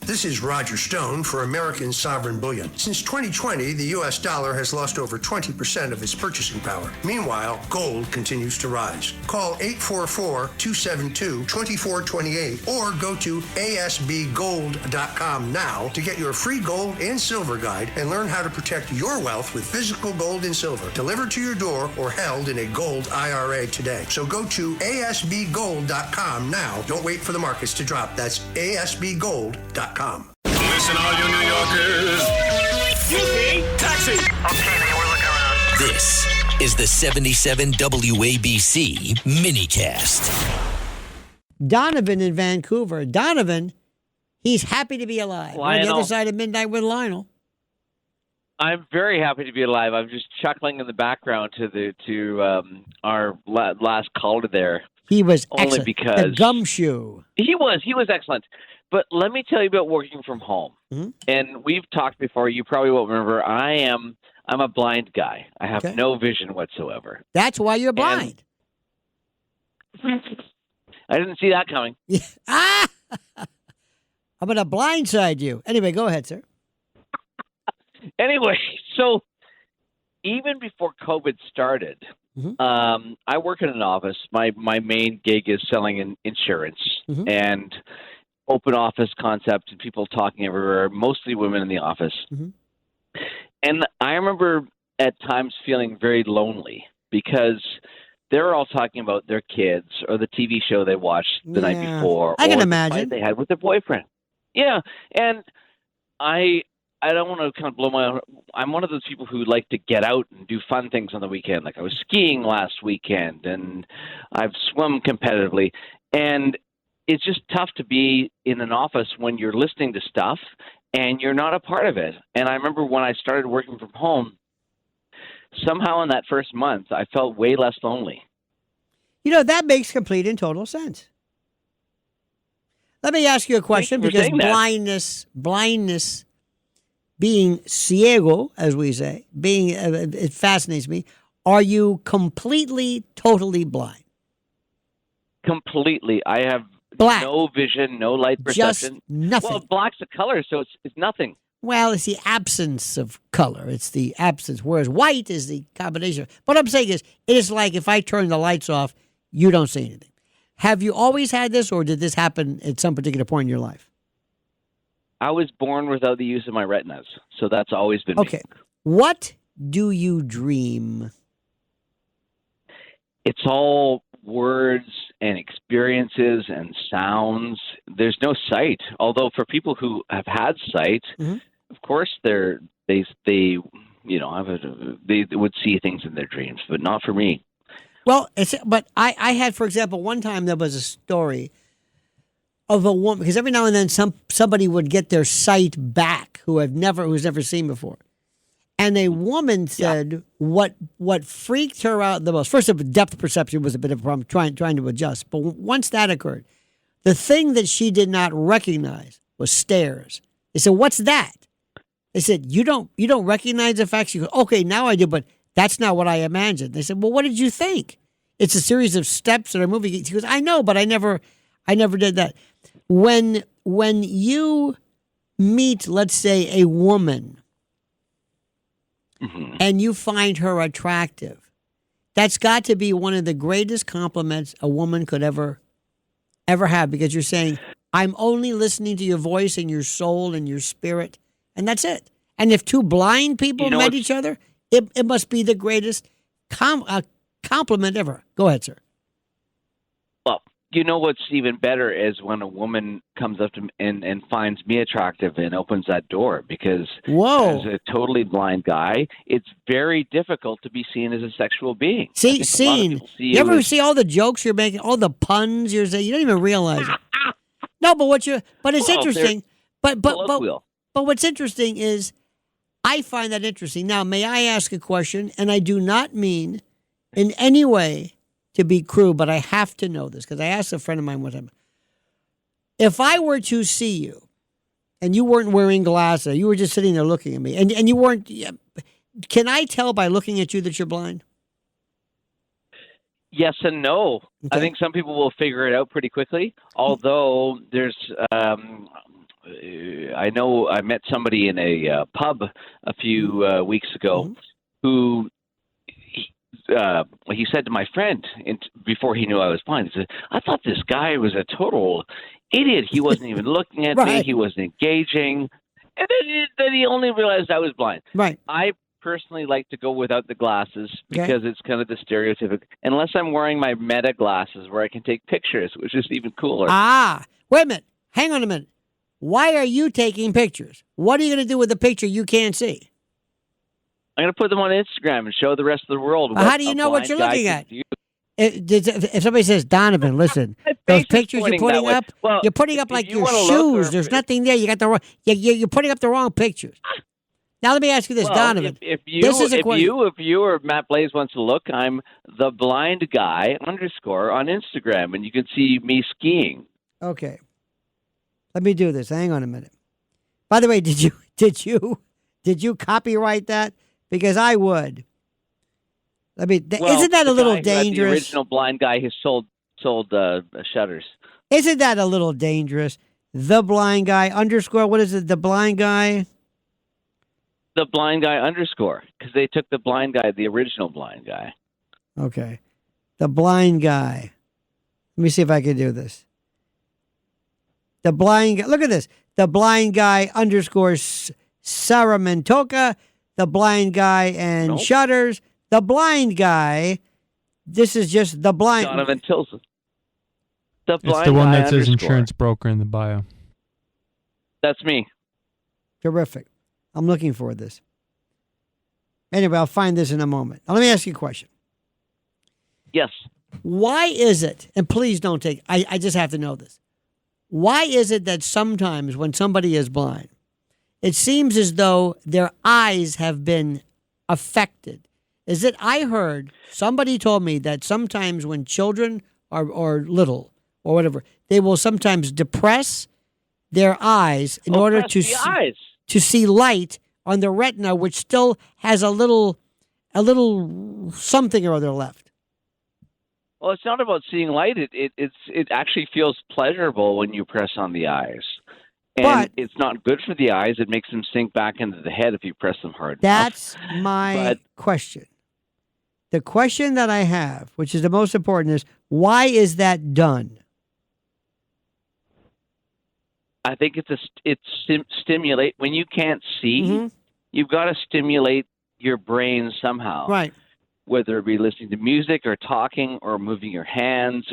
This is Roger Stone for American Sovereign Bullion. Since 2020, the U.S. dollar has lost over 20% of its purchasing power. Meanwhile, gold continues to rise. Call 844-272-2428 or go to asbgold.com now to get your free gold and silver guide and learn how to protect your wealth with physical gold and silver delivered to your door or held in a gold IRA today. So go to asbgold.com now. Don't wait for the markets to drop. That's asbgold.com. Listen, all you New Yorkers. Taxi. Okay, man, we're looking around. This is the 77 WABC minicast. Donovan in Vancouver. Donovan, he's happy to be alive. Lionel. On the other side of midnight with Lionel. I'm very happy to be alive. I'm just chuckling in the background to our last caller there. He was only excellent. because the gumshoe. He was excellent. But let me tell you about working from home. Mm-hmm. And we've talked before. You probably won't remember. I'm a blind guy. I have no vision whatsoever. That's why you're blind. I didn't see that coming. I'm going to blindside you. Anyway, go ahead, sir. Anyway, so even before COVID started, I work in an office. My main gig is selling insurance and open office concept and people talking everywhere, mostly women in the office. And I remember at times feeling very lonely because they're all talking about their kids or the TV show they watched the night before. I can or imagine. The fight they had with their boyfriend. Yeah. And I don't want to kind of blow my own. I'm one of those people who like to get out and do fun things on the weekend. Like I was skiing last weekend and I've swum competitively. And it's just tough to be in an office when you're listening to stuff and you're not a part of it. And I remember when I started working from home, somehow in that first month, I felt way less lonely. You know, that makes complete and total sense. Let me ask you a question because blindness, being ciego, as we say, it fascinates me. Are you completely, totally blind? Completely. I have black. No vision, no light perception. Just nothing. Well, black's a color, so it's nothing. Well, it's the absence of color. It's the absence, whereas white is the combination. What I'm saying is, it is like if I turn the lights off, you don't see anything. Have you always had this, or did this happen at some particular point in your life? I was born without the use of my retinas, so that's always been okay. me. What do you dream? It's all words and experiences and sounds. There's no sight. Although for people who have had sight, of course they would see things in their dreams, but not for me. Well, but I had, for example, one time there was a story of a woman, because every now and then somebody would get their sight back who's never seen before. And a woman said what freaked her out the most. First of all, depth perception was a bit of a problem, trying to adjust. But once that occurred, the thing that she did not recognize was stairs. They said, "What's that?" They said, "You don't recognize the fact." She goes, "Okay, now I do, but that's not what I imagined." They said, "Well, what did you think?" "It's a series of steps that are moving." She goes, "I know, but I never did that." When you meet, let's say, a woman, and you find her attractive, that's got to be one of the greatest compliments a woman could ever have, because you're saying, I'm only listening to your voice and your soul and your spirit, and that's it. And if two blind people met each other, it must be the greatest compliment ever. Go ahead, sir. Well, you know what's even better is when a woman comes up to me and finds me attractive and opens that door, because as a totally blind guy, it's very difficult to be seen as a sexual being. Seen. You ever see all the jokes you're making, all the puns you're saying? You don't even realize it. No, but it's interesting. But what's interesting is I find that interesting. Now, may I ask a question? And I do not mean in any way to be crude, but I have to know this because I asked a friend of mine one time. If I were to see you and you weren't wearing glasses, you were just sitting there looking at me, and you weren't, can I tell by looking at you that you're blind? Yes and no. Okay. I think some people will figure it out pretty quickly, although there's I know I met somebody in a pub a few weeks ago who he said to my friend before he knew I was blind, he said, I thought this guy was a total idiot. He wasn't even looking at me. He wasn't engaging. And then he only realized I was blind. Right. I personally like to go without the glasses because it's kind of the stereotypic, unless I'm wearing my meta glasses where I can take pictures, which is even cooler. Wait a minute. Hang on a minute. Why are you taking pictures? What are you going to do with the picture you can't see? I'm going to put them on Instagram and show the rest of the world. How do you know what you're looking at? If somebody says, Donovan, listen, those pictures you're putting up, you're putting up like your shoes. There's nothing there. You got the wrong. You're putting up the wrong pictures. Now let me ask you this, Donovan. If you or Matt Blaze wants to look, I'm the blind guy _ on Instagram, and you can see me skiing. Okay, let me do this. Hang on a minute. By the way, did you copyright that? Because I would. Isn't that a little dangerous? The original blind guy who sold shutters. Isn't that a little dangerous? The blind guy _ what is it? The blind guy. The blind guy _ because they took the blind guy, the original blind guy. Okay, the blind guy. Let me see if I can do this. The blind guy. Look at this. The blind guy _ Saramantoka. The blind guy and shutters. The blind guy. This is just the blind. Donovan Tilson. It's the one that says insurance broker in the bio. That's me. Terrific. I'm looking for this. Anyway, I'll find this in a moment. Now, let me ask you a question. Yes. Why is it, and please don't take, I just have to know this. Why is it that sometimes when somebody is blind, it seems as though their eyes have been affected? I heard, somebody told me that sometimes when children are little or whatever, they will sometimes depress their eyes in order to see light on the retina, which still has a little something or other left. Well, it's not about seeing light. It actually feels pleasurable when you press on the eyes. And it's not good for the eyes. It makes them sink back into the head if you press them hard enough. That's my question. The question that I have, which is the most important, is why is that done? I think stimulate when you can't see. You've got to stimulate your brain somehow, right? Whether it be listening to music or talking or moving your hands,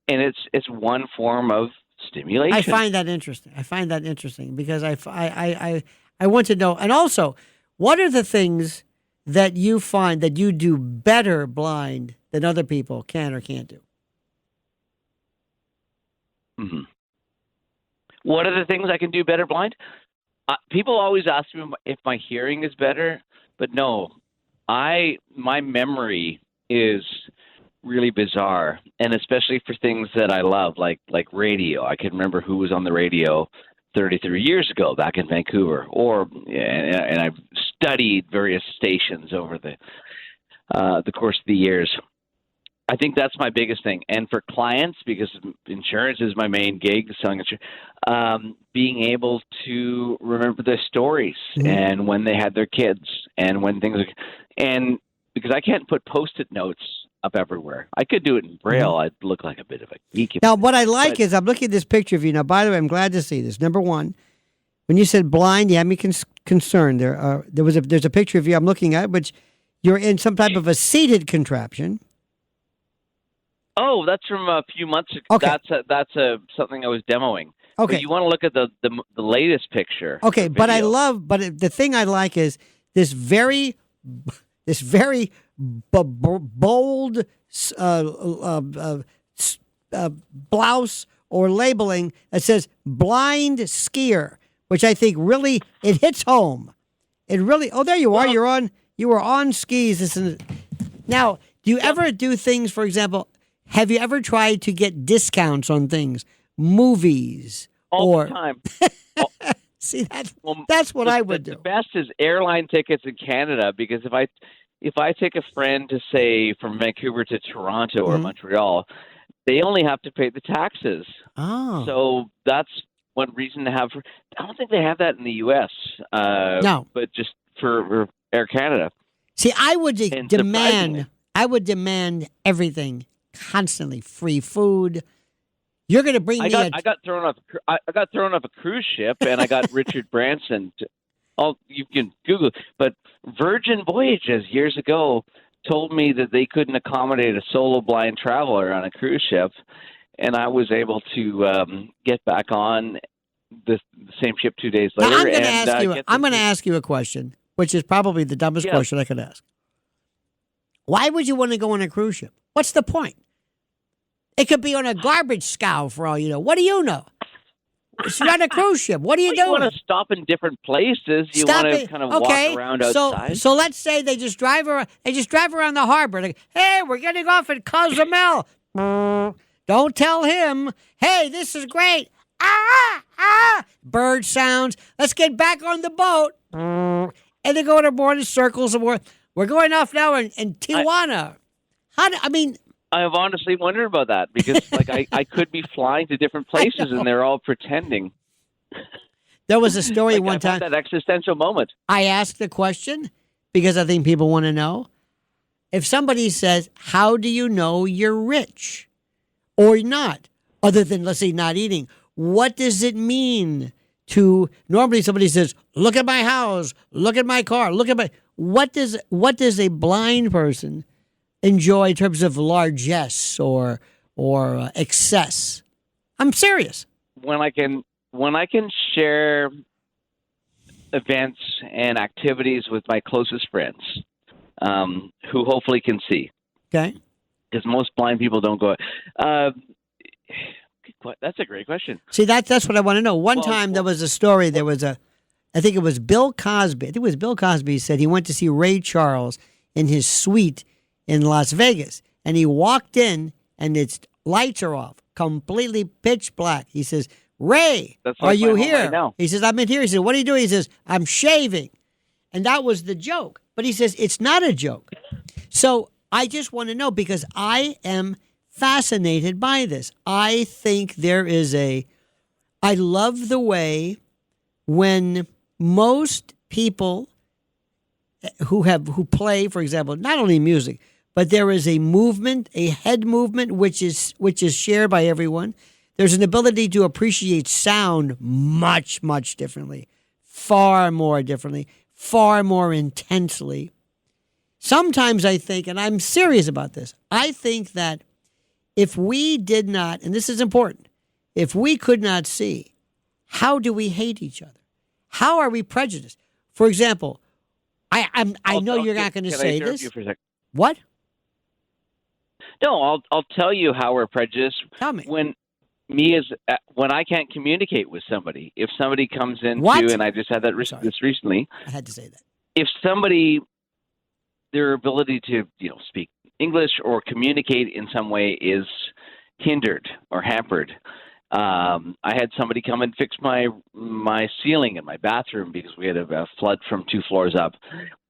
and it's one form of stimulation. I find that interesting because I want to know, and also, what are the things that you find that you do better blind than other people can or can't do? Mm-hmm. What are the things I can do better blind? People always ask me if my hearing is better, but no. My memory is really bizarre, and especially for things that I love, like radio. I can remember who was on the radio 33 years ago back in Vancouver, and I've studied various stations over the course of the years. I think that's my biggest thing. And for clients, because insurance is my main gig, selling insurance, being able to remember their stories and when they had their kids and when things and because I can't put Post-it notes up everywhere. I could do it in Braille. I'd look like a bit of a geek. Now, what I like is I'm looking at this picture of you. Now, by the way, I'm glad to see this. Number one, when you said blind, you had me concerned. There's a picture of you I'm looking at, which you're in some type of a seated contraption. Oh, that's from a few months ago. Okay. That's something I was demoing. Okay. But you want to look at the latest picture. Okay, but the thing I like is this very bold blouse or labeling that says blind skier, which I think really, it hits home. It really, there you are. You were on skis. Now, do you ever do things, for example, have you ever tried to get discounts on things, movies? All the time. See, that's what I would do. The best is airline tickets in Canada, because if I take a friend to, say, from Vancouver to Toronto or Montreal, they only have to pay the taxes. Oh. So that's one reason to have. I don't think they have that in the U.S. No, but just for Air Canada. See, I would And demand everything constantly. Free food. You're going to bring me. I got thrown off. I got thrown off a cruise ship, and I got Richard Branson. You can Google it, but Virgin Voyages years ago told me that they couldn't accommodate a solo blind traveler on a cruise ship, and I was able to get back on the same ship 2 days later. Now, I'm going to ask you a question, which is probably the dumbest question I could ask. Why would you want to go on a cruise ship? What's the point? It could be on a garbage scow for all you know. What do you know? It's not a cruise ship. What are you doing? You want to stop in different places. You want to kind of walk around outside. So let's say they just drive around. They just drive around the harbor. Like, hey, we're getting off at Cozumel. Don't tell him. Hey, this is great. Bird sounds. Let's get back on the boat. And they go in aboard in circles. We're going off now in Tijuana. I've honestly wondered about that because, I could be flying to different places and they're all pretending. There was a story one time. That existential moment. I asked the question because I think people want to know. If somebody says, "How do you know you're rich or not?" Other than, let's say, not eating, what does it mean to? Normally, somebody says, "Look at my house. Look at my car. Look at my." What does a blind person enjoy in terms of largesse or excess? I'm serious. When I can share events and activities with my closest friends, who hopefully can see. Okay. Because most blind people don't go. That's a great question. See, that's what I want to know. One time there was a story. There was I think it was Bill Cosby. I think it was Bill Cosby said he went to see Ray Charles in his suite in Las Vegas. And he walked in and its lights are off, completely pitch black. He says, "Ray, are you here?" Right now. He says, "I'm in here." He says, "What are you doing?" He says, "I'm shaving." And that was the joke. But he says, it's not a joke. So I just want to know because I am fascinated by this. I think I love the way when most people who play, for example, not only music, but there is a movement, a head movement, which is shared by everyone. There's an ability to appreciate sound much, much differently, far more differently, far more intensely. Sometimes I think, and I'm serious about this, I think that if we did not, and this is important, if we could not see, how do we hate each other? How are we prejudiced? For example, I know you're not going to say this. You for a second? What? No, I'll tell you how we're prejudiced. Tell me. When I can't communicate with somebody, if somebody comes in and I just had this recently. I had to say that. If their ability to speak English or communicate in some way is hindered or hampered. I had somebody come and fix my ceiling in my bathroom because we had a flood from 2 floors up.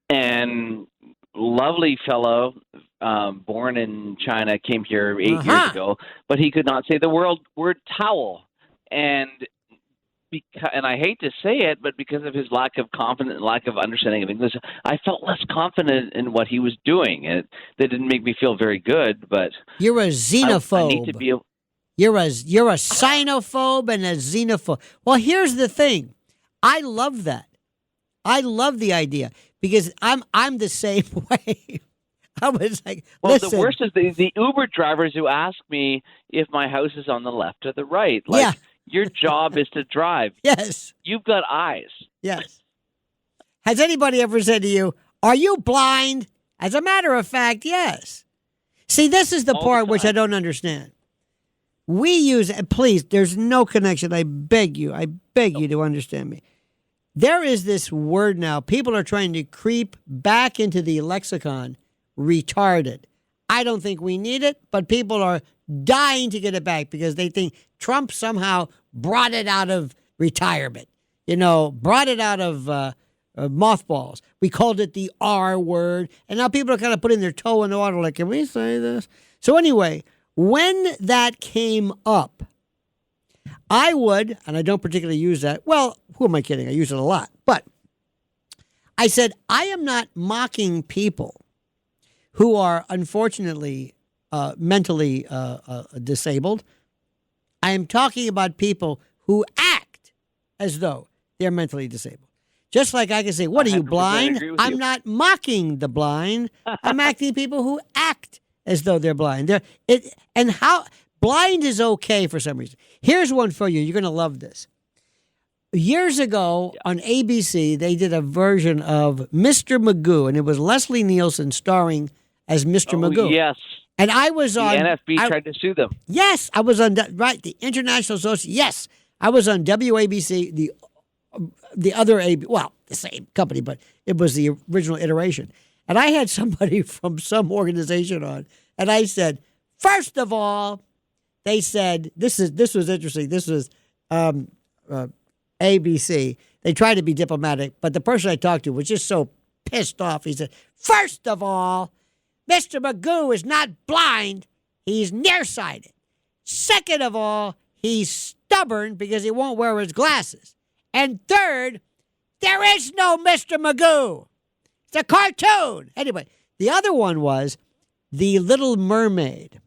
And lovely fellow, born in China, came here 8 years ago, but he could not say the word towel. And I hate to say it, but because of his lack of confidence, lack of understanding of English, I felt less confident in what he was doing. And that didn't make me feel very good. But you're a xenophobe. I need to be able. You're a sinophobe and a xenophobe. Well, here's the thing. I love that. I love the idea because I'm the same way. I was like, listen. The worst is the Uber drivers who ask me if my house is on the left or the right. Like, your job is to drive. Yes. You've got eyes. Yes. Has anybody ever said to you, "Are you blind?" As a matter of fact, yes. See, this is the part which I don't understand. We use, please, there's no connection. I beg you to understand me. There is this word now. People are trying to creep back into the lexicon, retarded. I don't think we need it, but people are dying to get it back because they think Trump somehow brought it out of retirement, brought it out of mothballs. We called it the R word, and now people are kind of putting their toe in the water like, can we say this? So anyway, when that came up, I would, and I don't particularly use that. Well, who am I kidding? I use it a lot. But I said, I am not mocking people who are unfortunately mentally disabled. I am talking about people who act as though they're mentally disabled. Just like I can say, what are you, blind? I'm not mocking the blind. I'm acting people who act as though they're blind. Blind is okay for some reason. Here's one for you. You're going to love this. Years ago on ABC, they did a version of Mr. Magoo, and it was Leslie Nielsen starring as Mr. Magoo. Yes. And I was on... The NFB tried to sue them. Yes, I was on... Right, the International Association. Yes, I was on WABC, the other the same company, but it was the original iteration. And I had somebody from some organization on, and I said, first of all, they said, this was interesting. This was ABC. They tried to be diplomatic, but the person I talked to was just so pissed off. He said, first of all, Mr. Magoo is not blind. He's nearsighted. Second of all, he's stubborn because he won't wear his glasses. And third, there is no Mr. Magoo. It's a cartoon. Anyway, the other one was The Little Mermaid.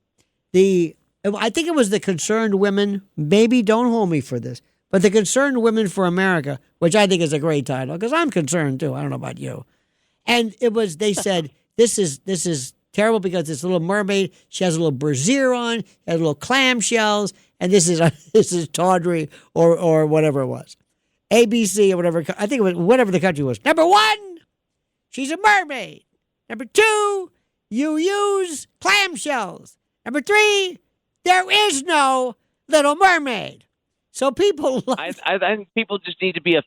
I think it was the Concerned Women. Maybe don't hold me for this, but the Concerned Women for America, which I think is a great title because I'm concerned too. I don't know about you. And it was. They said this is terrible because this little mermaid. She has a little brassiere on, has little clamshells, and this is tawdry or whatever it was. ABC or whatever. I think it was whatever the country was. Number one, she's a mermaid. Number two, you use clamshells. Number three, there is no Little Mermaid. So people... I think people just need to be...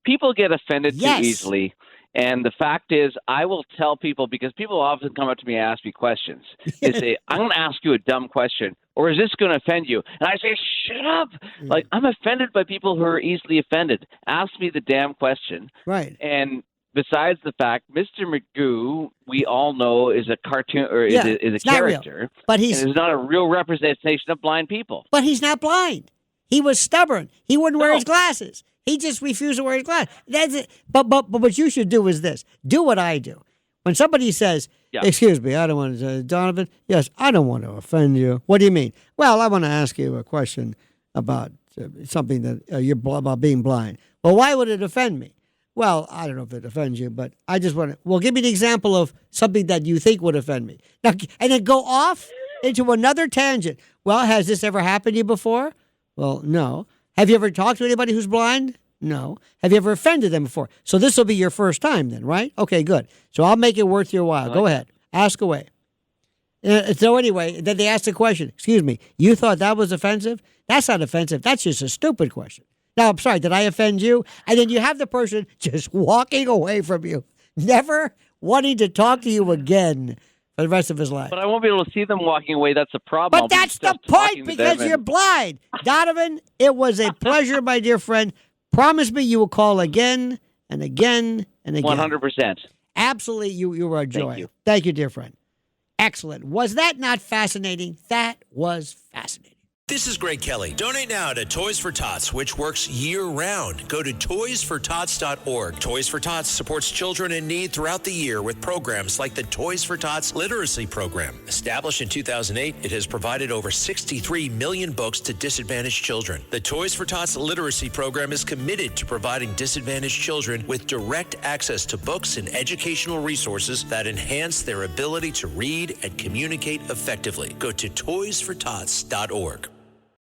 people get offended too easily. And the fact is, I will tell people, because people often come up to me and ask me questions. They say, I'm going to ask you a dumb question, or is this going to offend you? And I say, shut up. Like, I'm offended by people who are easily offended. Ask me the damn question. Right. And besides the fact, Mr. Magoo, we all know, is a cartoon or is a character. But he's not a real representation of blind people. But he's not blind. He was stubborn. He wouldn't wear his glasses. He just refused to wear his glasses. That's it. But what you should do is this. Do what I do. When somebody says, excuse me, I don't want to, Donovan, yes, I don't want to offend you. What do you mean? Well, I want to ask you a question about something that you're about being blind. Well, why would it offend me? Well, I don't know if it offends you, but I just want to, well, give me an example of something that you think would offend me. Now, and then go off into another tangent. Well, has this ever happened to you before? Well, no. Have you ever talked to anybody who's blind? No. Have you ever offended them before? So this will be your first time then, right? Okay, good. So I'll make it worth your while. Go ahead. Ask away. So anyway, then they asked the question, excuse me, you thought that was offensive? That's not offensive. That's just a stupid question. Now, I'm sorry, did I offend you? And then you have the person just walking away from you, never wanting to talk to you again for the rest of his life. But I won't be able to see them walking away. That's the problem. But that's the point, because you're blind. Donovan, it was a pleasure, my dear friend. Promise me you will call again and again and again. 100%. Absolutely, you were a joy. Thank you, dear friend. Excellent. Was that not fascinating? That was fascinating. This is Greg Kelly. Donate now to Toys for Tots, which works year-round. Go to toysfortots.org. Toys for Tots supports children in need throughout the year with programs like the Toys for Tots Literacy Program. Established in 2008, it has provided over 63 million books to disadvantaged children. The Toys for Tots Literacy Program is committed to providing disadvantaged children with direct access to books and educational resources that enhance their ability to read and communicate effectively. Go to toysfortots.org.